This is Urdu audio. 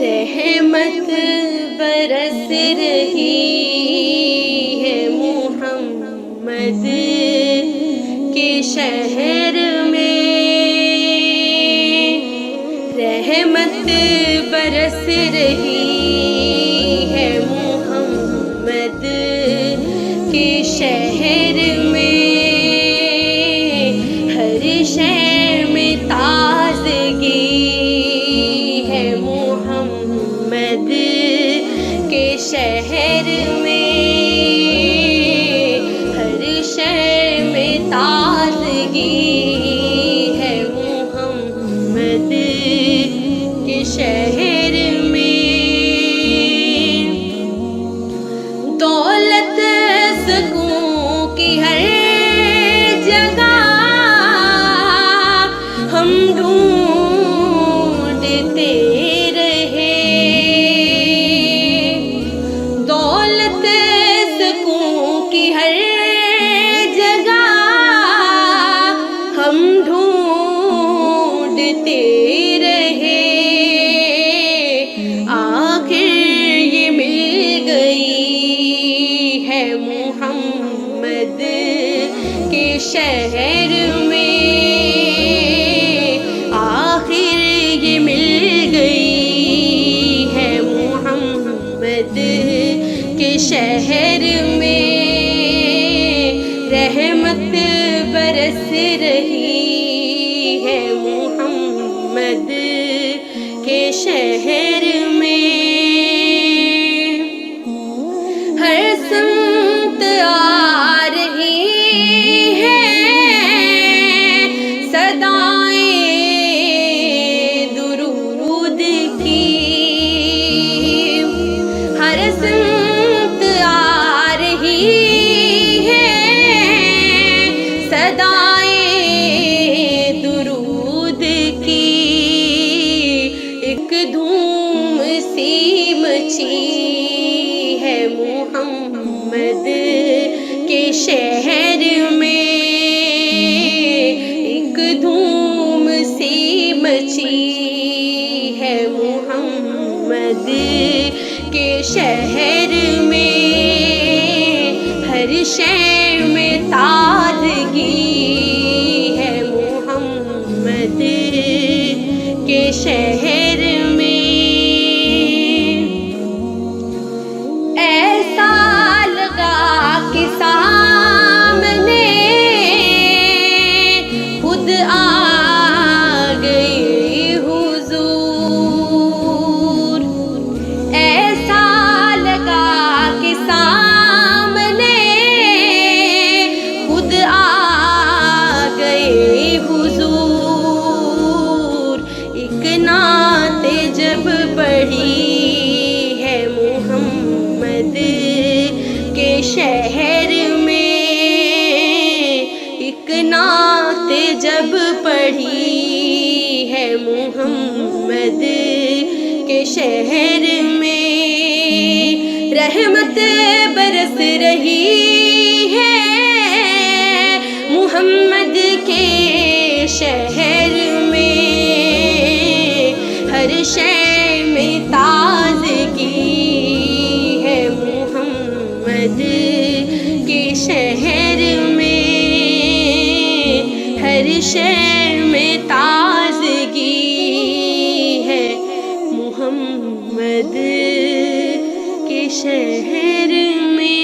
رحمت برس رہی ہے محمد کے شہر میں، رحمت برس رہی ہے محمد کے شہر میں، ہر شہر میں تازگی ہے محمد کے شہر میں، ہر شہر میں تازگی ہے محمد کے شہر میں، دولت سکون کی ہر جگہ ہم ڈھونڈتے رہے، دولت سکون کی ہر جگہ ہم ڈھونڈتے رہے، آخر یہ مل گئی ہے محمد کے شہر میں، آخر یہ مل گئی ہے محمد کے شہر میں، رحمت برس رہی ہے محمد کے شہر میں، ہر سمت آ رہی صدائیں درود کی، ہر سمت آ رہی ہے صدائیں درود کی، ایک دھوم سی مچی ہے محمد کے شہر میں، ایک دھوم سی مچی ہے محمد کے شہر میں، ہر شہر میں تازگی ہے محمد کے شہر میں، ایسا لگا کہ سامنے خود آ گئے حضور، ایسا لگا کہ سامنے خود آ گئے حضور، ایک نعت جب پڑھی ہے محمد کے شہر میں، ایک نعت جب پڑھی ہے محمد کے شہر میں، رحمت برس رہی ہے محمد کے شہر میں، ہر شہر میں تازگی ہے محمد کے شہر میں، ہر شہر میں تازگی ہے محمد کے شہر میں۔